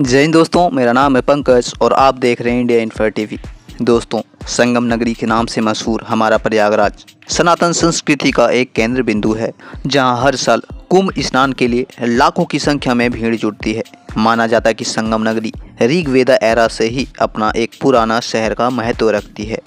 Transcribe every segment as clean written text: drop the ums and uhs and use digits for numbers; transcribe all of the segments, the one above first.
जय हिंद दोस्तों, मेरा नाम है पंकज और आप देख रहे हैं इंडिया इन्फो टीवी। दोस्तों, संगम नगरी के नाम से मशहूर हमारा प्रयागराज सनातन संस्कृति का एक केंद्र बिंदु है, जहां हर साल कुंभ स्नान के लिए लाखों की संख्या में भीड़ जुटती है। माना जाता है कि संगम नगरी ऋग्वेद एरा से ही अपना एक पुराना शहर का महत्व रखती है,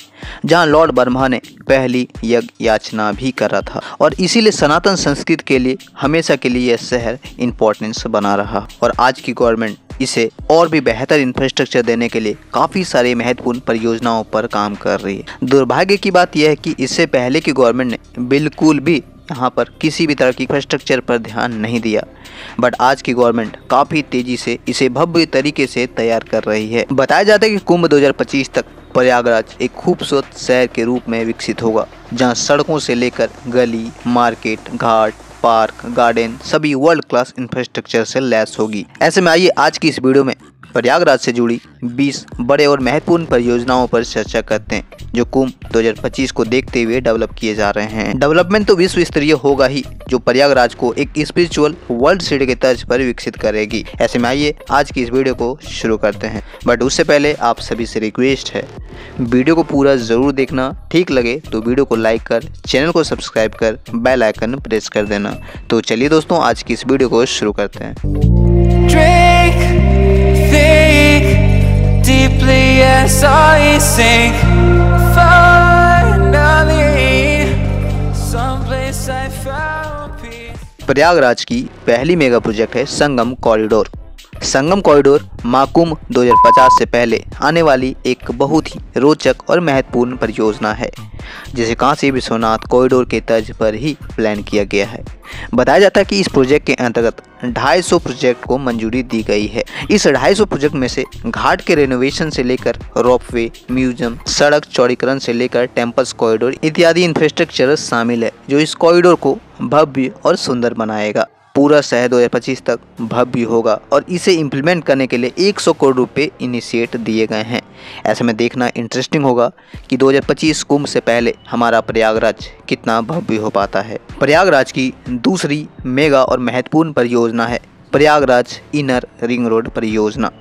जहां लॉर्ड ब्रह्मा ने पहली यज्ञ याचना भी करा था और इसीलिए सनातन संस्कृति के लिए हमेशा के लिए यह शहर इम्पोर्टेंस बना रहा। और आज की गवर्नमेंट इसे और भी बेहतर इंफ्रास्ट्रक्चर देने के लिए काफ़ी सारे महत्वपूर्ण परियोजनाओं पर काम कर रही है। दुर्भाग्य की बात यह है कि इससे पहले की गवर्नमेंट ने बिल्कुल भी यहाँ पर किसी भी तरह की इंफ्रास्ट्रक्चर पर ध्यान नहीं दिया, बट आज की गवर्नमेंट काफ़ी तेज़ी से इसे भव्य तरीके से तैयार कर रही है। बताया जाता है कि कुंभ 2025 तक प्रयागराज एक खूबसूरत शहर के रूप में विकसित होगा, जहाँ सड़कों से लेकर गली, मार्केट, घाट, पार्क, गार्डन सभी वर्ल्ड क्लास इंफ्रास्ट्रक्चर से लैस होगी। ऐसे में आइए आज की इस वीडियो में प्रयागराज से जुड़ी 20 बड़े और महत्वपूर्ण परियोजनाओं पर चर्चा करते हैं, जो कुंभ 2025 को देखते हुए डेवलप किए जा रहे हैं। डेवलपमेंट तो विश्व स्तरीय होगा ही, जो प्रयागराज को एक स्पिरिचुअल वर्ल्ड सिटी के तर्ज पर विकसित करेगी। ऐसे में आइए आज की इस वीडियो को शुरू करते हैं, बट उससे पहले आप सभी से रिक्वेस्ट है, वीडियो को पूरा जरूर देखना। ठीक लगे तो वीडियो को लाइक कर, चैनल को सब्सक्राइब कर, बेल आइकन प्रेस कर देना। तो चलिए दोस्तों, आज की इस वीडियो को शुरू करते हैं। Deeply as I sink, finally, someplace I found peace. Prayagraj की पहली मेगा प्रोजेक्ट है संगम कॉरिडोर। संगम कॉरिडोर महाकुंभ 2050 से पहले आने वाली एक बहुत ही रोचक और महत्वपूर्ण परियोजना है, जिसे काशी विश्वनाथ कॉरिडोर के तर्ज पर ही प्लान किया गया है। बताया जाता है कि इस प्रोजेक्ट के अंतर्गत 250 प्रोजेक्ट को मंजूरी दी गई है। इस 250 प्रोजेक्ट में से घाट के रेनोवेशन से लेकर रोपवे, म्यूजियम, सड़क चौड़ीकरण से लेकर टेम्पल्स कॉरिडोर इत्यादि इंफ्रास्ट्रक्चर शामिल है, जो इस कॉरिडोर को भव्य और सुंदर बनाएगा। पूरा शहर 2025 तक भव्य होगा और इसे इम्प्लीमेंट करने के लिए 100 करोड़ रुपए इनिशिएट दिए गए हैं। ऐसे में देखना इंटरेस्टिंग होगा कि 2025 कुंभ से पहले हमारा प्रयागराज कितना भव्य हो पाता है। प्रयागराज की दूसरी मेगा और महत्वपूर्ण परियोजना है प्रयागराज इनर रिंग रोड परियोजना।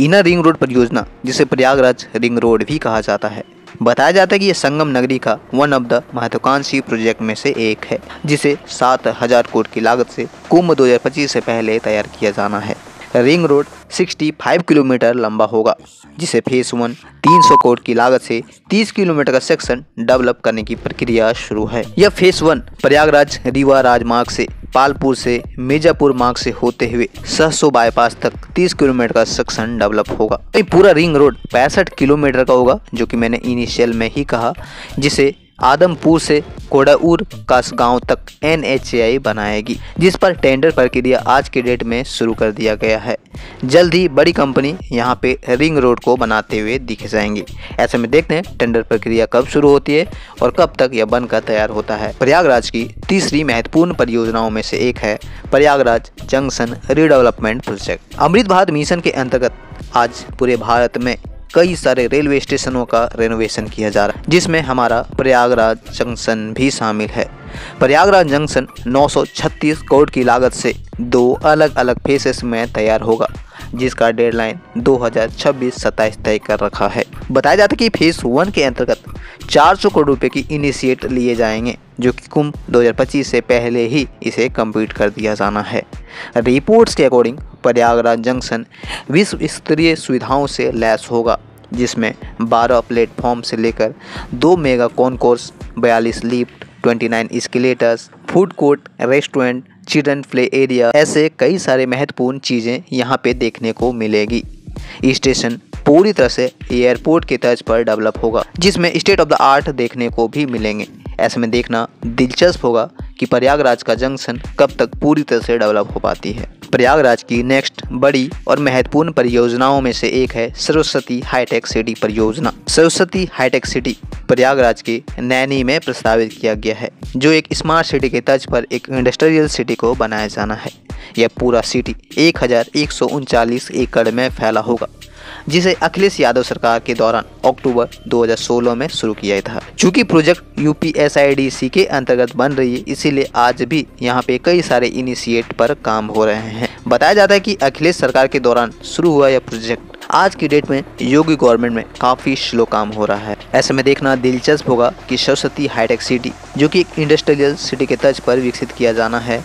इनर रिंग रोड परियोजना, जिसे प्रयागराज रिंग रोड भी कहा जाता है, बताया जाता है कि यह संगम नगरी का वन ऑफ द महत्वाकांक्षी प्रोजेक्ट में से एक है, जिसे 7,000 करोड़ की लागत से कुंभ 2025 से पहले तैयार किया जाना है। रिंग रोड 65 किलोमीटर लंबा होगा, जिसे फेज 1 300 करोड़ की लागत से 30 किलोमीटर का सेक्शन डेवलप करने की प्रक्रिया शुरू है। यह फेज 1 प्रयागराज रीवा राजमार्ग से पालपुर से मिर्जापुर मार्ग से होते हुए सहसो बाईपास तक 30 किलोमीटर का सेक्शन डेवलप होगा। पूरा रिंग रोड 65 किलोमीटर का होगा, जो कि मैंने इनिशियल में ही कहा, जिसे आदमपुर से कोडाउर कासगांव तक NHAI बनाएगी, जिस पर टेंडर प्रक्रिया आज के डेट में शुरू कर दिया गया है। जल्द ही बड़ी कंपनी यहां पे रिंग रोड को बनाते हुए दिख जाएंगी। ऐसे में देखते हैं टेंडर प्रक्रिया कब शुरू होती है और कब तक यह बनकर तैयार होता है। प्रयागराज की तीसरी महत्वपूर्ण परियोजनाओं में से एक है Prayagraj junction redevelopment project. Amrit Bharat mission के अंतर्गत आज पूरे भारत में कई सारे रेलवे स्टेशनों का रेनोवेशन किया जा रहा है, जिसमें हमारा प्रयागराज जंक्शन भी शामिल है। प्रयागराज जंक्शन 936 करोड़ की लागत से 2 अलग अलग फेसेस में तैयार होगा, जिसका डेडलाइन 2026-27 तय कर रखा है। बताया जाता है कि फेज 1 के अंतर्गत 400 करोड़ रुपए की इनिशिएट लिए जाएंगे, जो कि कुंभ 2025 से पहले ही इसे कंप्लीट कर दिया जाना है। रिपोर्ट्स के अकॉर्डिंग प्रयागराज जंक्शन विश्व स्तरीय सुविधाओं से लैस होगा, जिसमें 12 प्लेटफॉर्म से लेकर 2 mega concourse, 42 lift, 29 escalators, food court, restaurant, children play area, ऐसे कई सारे महत्वपूर्ण चीज़ें यहाँ पे देखने को मिलेगी। स्टेशन पूरी तरह से एयरपोर्ट के तर्ज पर डेवलप होगा, जिसमें स्टेट ऑफ द आर्ट देखने को भी मिलेंगे। ऐसे में देखना दिलचस्प होगा कि प्रयागराज का जंक्शन कब तक पूरी तरह से डेवलप हो पाती है। प्रयागराज की नेक्स्ट बड़ी और महत्वपूर्ण परियोजनाओं में से एक है सरस्वती हाईटेक सिटी परियोजना। सरस्वती हाईटेक सिटी प्रयागराज के नैनी में प्रस्तावित किया गया है, जो एक स्मार्ट सिटी के तर्ज पर एक इंडस्ट्रियल सिटी को बनाया जाना है। यह पूरा सिटी 1139 एकड़ में फैला होगा, जिसे अखिलेश यादव सरकार के दौरान अक्टूबर 2016 में शुरू किया था। चूंकि प्रोजेक्ट UPSIDC के अंतर्गत बन रही है, इसीलिए आज भी यहाँ पे कई सारे इनिशिएट पर काम हो रहे हैं। बताया जाता है कि अखिलेश सरकार के दौरान शुरू हुआ यह प्रोजेक्ट आज की डेट में योगी गवर्नमेंट में काफ़ी स्लो काम हो रहा है। ऐसे में देखना दिलचस्प होगा कि सरस्वती हाईटेक सिटी, जो कि एक इंडस्ट्रियल सिटी के तर्ज पर विकसित किया जाना है,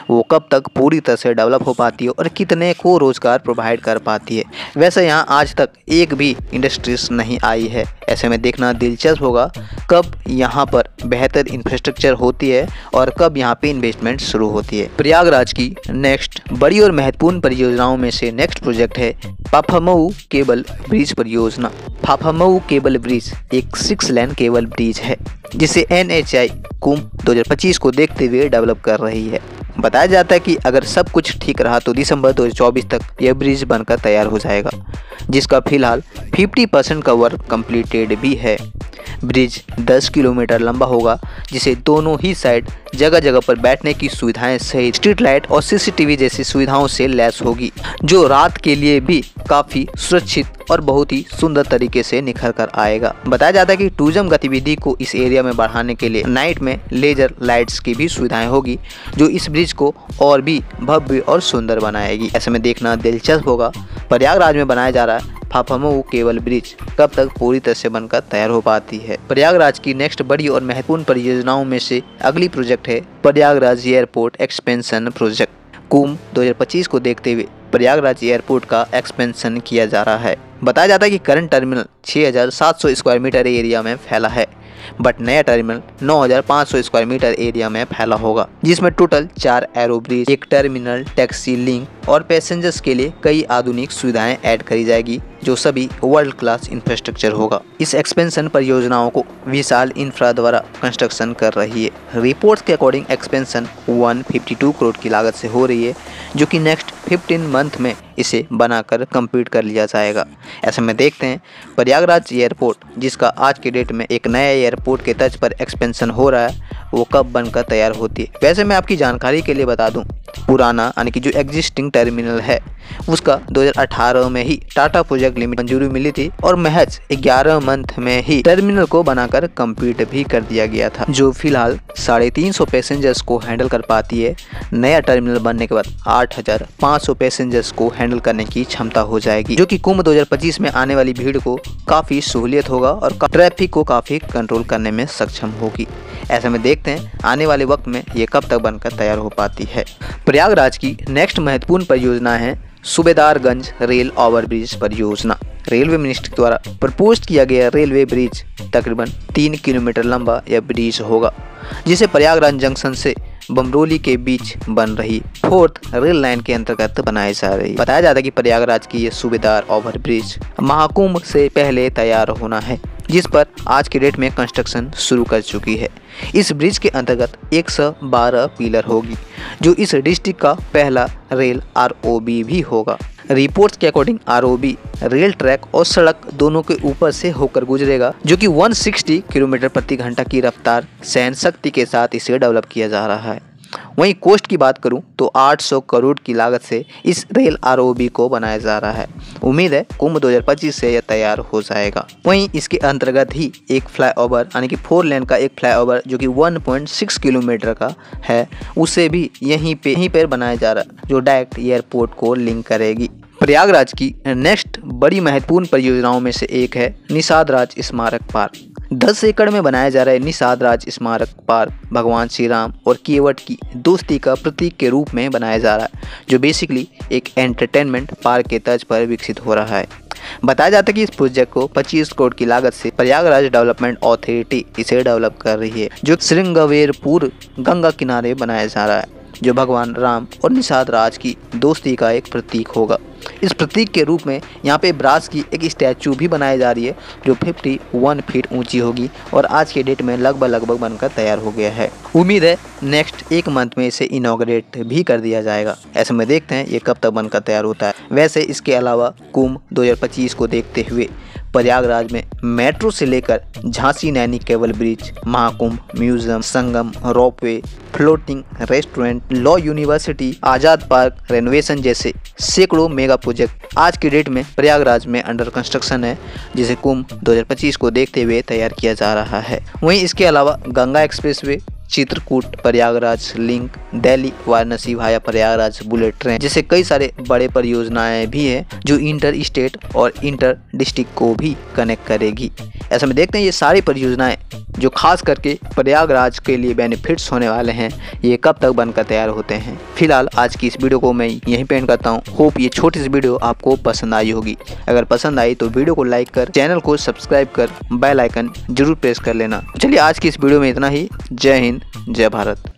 वो कब तक पूरी तरह से डेवलप हो पाती है और कितने को रोजगार प्रोवाइड कर पाती है। वैसे यहाँ आज तक एक भी इंडस्ट्रीज नहीं आई है। ऐसे में देखना दिलचस्प होगा कब यहाँ पर बेहतर इंफ्रास्ट्रक्चर होती है और कब यहाँ पे इन्वेस्टमेंट शुरू होती है। प्रयागराज की नेक्स्ट बड़ी और महत्वपूर्ण परियोजनाओं में से नेक्स्ट प्रोजेक्ट है फाफामऊ केबल ब्रिज परियोजना। फाफामऊ केबल ब्रिज एक 6 लेन केबल ब्रिज है जिसे NHAI कुंभ 2025 को देखते हुए डेवलप कर रही है। बताया जाता है कि अगर सब कुछ ठीक रहा तो दिसंबर 2024 तक यह ब्रिज बनकर तैयार हो जाएगा, जिसका फिलहाल 50% का वर्क कंप्लीटेड भी है। ब्रिज 10 किलोमीटर लंबा होगा, जिसे दोनों ही साइड जगह जगह पर बैठने की सुविधाएं सहित स्ट्रीट लाइट और CCTV जैसी सुविधाओं से लैस होगी, जो रात के लिए भी काफ़ी सुरक्षित और बहुत ही सुंदर तरीके से निखर कर आएगा। बताया जाता है कि टूरिज्म गतिविधि को इस एरिया में बढ़ाने के लिए नाइट में लेजर लाइट्स की भी सुविधाएं होगी, जो इस ब्रिज को और भी भव्य और सुंदर बनाएगी। ऐसे में देखना दिलचस्प होगा प्रयागराज में बनाया जा रहा है फाफामऊ केबल ब्रिज कब तक पूरी तरह से बनकर तैयार हो पाती है। प्रयागराज की नेक्स्ट बड़ी और महत्वपूर्ण परियोजनाओं में से अगली प्रोजेक्ट है प्रयागराज एयरपोर्ट एक्सपेंशन प्रोजेक्ट। कुंभ 2025 को देखते हुए प्रयागराज एयरपोर्ट का एक्सपेंशन किया जा रहा है। बताया जाता है कि current terminal 6700 square metre area में फैला है, बट नया टर्मिनल 9500 स्क्वायर मीटर एरिया में फैला होगा, जिसमें टोटल 4 एरो ब्रिज, एक टर्मिनल, टैक्सी लिंक और पैसेंजर्स के लिए कई आधुनिक सुविधाएं ऐड करी जाएगी, जो सभी वर्ल्ड क्लास इंफ्रास्ट्रक्चर होगा। इस एक्सपेंशन परियोजनाओं को विशाल इंफ्रा द्वारा कंस्ट्रक्शन कर रही है। रिपोर्ट्स के अकॉर्डिंग एक्सपेंशन 152 करोड़ की लागत से हो रही है, जो कि नेक्स्ट 15 मंथ में इसे बनाकर कंप्लीट कर लिया जाएगा। ऐसे में देखते हैं प्रयागराज एयरपोर्ट, जिसका आज के डेट में एक नया एयरपोर्ट के तर्ज पर एक्सपेंशन हो रहा है, वो कब बनकर तैयार होती है। वैसे मैं आपकी जानकारी के लिए बता दूं, पुराना यानी कि जो एग्जिस्टिंग टर्मिनल है उसका 2018 में ही टाटा प्रोजेक्ट लिमिटेड मंजूरी मिली थी और महज 11 मंथ में ही टर्मिनल को बनाकर कंप्लीट भी कर दिया गया था, जो फिलहाल 350 पैसेंजर्स को हैंडल कर पाती है। नया टर्मिनल बनने के बाद 8500 पैसेंजर्स को हैंडल करने की क्षमता हो जाएगी, जो कि कुंभ 2025 में आने वाली भीड़ को काफ़ी सहूलियत होगा और ट्रैफिक को काफ़ी कंट्रोल करने में सक्षम होगी। ऐसे में देखते हैं आने वाले वक्त में ये कब तक बनकर तैयार हो पाती है। प्रयागराज की नेक्स्ट महत्वपूर्ण परियोजना है सूबेदारगंज रेल ओवरब्रिज परियोजना। रेलवे मिनिस्ट्री द्वारा प्रपोज किया गया रेलवे ब्रिज तकरीबन 3 किलोमीटर लंबा यह ब्रिज होगा, जिसे प्रयागराज जंक्शन से बमरोली के बीच बन रही 4th रेल लाइन के अंतर्गत बनाई जा रही है। बताया जाता है कि प्रयागराज की ये सूबेदार ओवरब्रिज महाकुंभ से पहले तैयार होना है, जिस पर आज की डेट में कंस्ट्रक्शन शुरू कर चुकी है। इस ब्रिज के अंतर्गत 112 पिलर होगी, जो इस डिस्ट्रिक्ट का पहला रेल ROB भी होगा। रिपोर्ट्स के अकॉर्डिंग ROB रेल ट्रैक और सड़क दोनों के ऊपर से होकर गुजरेगा, जो कि 160 किलोमीटर प्रति घंटा की रफ्तार सहन शक्ति के साथ इसे डेवलप किया जा रहा है। वहीं कोस्ट की बात करूं तो 800 करोड़ की लागत से इस रेल ROB को बनाया जा रहा है। उम्मीद है कुंभ 2025 से यह तैयार हो जाएगा। वहीं इसके अंतर्गत ही एक फ्लाईओवर यानी कि 4 लेन का एक फ्लाईओवर, जो कि 1.6 किलोमीटर का है, उसे भी यहीं पर बनाया जा रहा है, जो डायरेक्ट एयरपोर्ट को लिंक करेगी। प्रयागराज की नेक्स्ट बड़ी महत्वपूर्ण परियोजनाओं में से एक है निषाद राज स्मारक पार्क। 10 एकड़ में बनाया जा रहा है निषाद राज स्मारक पार्क भगवान श्री राम और केवट की दोस्ती का प्रतीक के रूप में बनाया जा रहा है, जो बेसिकली एक एंटरटेनमेंट पार्क के तर्ज पर विकसित हो रहा है। बताया जाता है कि इस प्रोजेक्ट को 25 करोड़ की लागत से प्रयागराज डेवलपमेंट अथॉरिटी इसे डेवलप कर रही है, जो श्रृंगवेरपुर गंगा किनारे बनाया जा रहा है, जो भगवान राम और निषाद राज की दोस्ती का एक प्रतीक होगा। इस प्रतीक के रूप में यहाँ पे ब्रास की एक स्टैचू भी बनाई जा रही है, जो 51 फीट ऊंची होगी और आज के डेट में लगभग बनकर तैयार हो गया है। उम्मीद है नेक्स्ट 1 मंथ में इसे इनॉग्रेट भी कर दिया जाएगा। ऐसे में देखते हैं ये कब तक बनकर तैयार होता है। वैसे इसके अलावा कुंभ 2025 को देखते हुए प्रयागराज में मेट्रो से लेकर Jhansi Naini cable bridge, Mahakumbh, museum, Sangam, ropeway, floating restaurant, law university, Azad park renovation जैसे सैकड़ों मेगा प्रोजेक्ट आज की डेट में प्रयागराज में अंडर कंस्ट्रक्शन है, जिसे कुंभ 2025 को देखते हुए तैयार किया जा रहा है। वहीं इसके अलावा Ganga expressway, Chitrakoot Prayagraj link, Delhi Varanasi via Prayagraj bullet train जैसे कई सारे बड़े परियोजनाएं भी हैं जो इंटर स्टेट और इंटर डिस्ट्रिक्ट को भी कनेक्ट करेगी। ऐसे में देखते हैं ये सारी परियोजनाएं जो खास करके प्रयागराज के लिए बेनिफिट्स होने वाले हैं ये कब तक बनकर तैयार होते हैं। फिलहाल आज की इस वीडियो को मैं यहीं पे एंड करता हूँ। होप ये छोटी सी वीडियो आपको पसंद आई होगी। अगर पसंद आई तो वीडियो को लाइक कर, चैनल को सब्सक्राइब कर, बेल आइकन जरूर प्रेस कर लेना। चलिए आज की इस वीडियो में इतना ही। जय हिंद, जय भारत।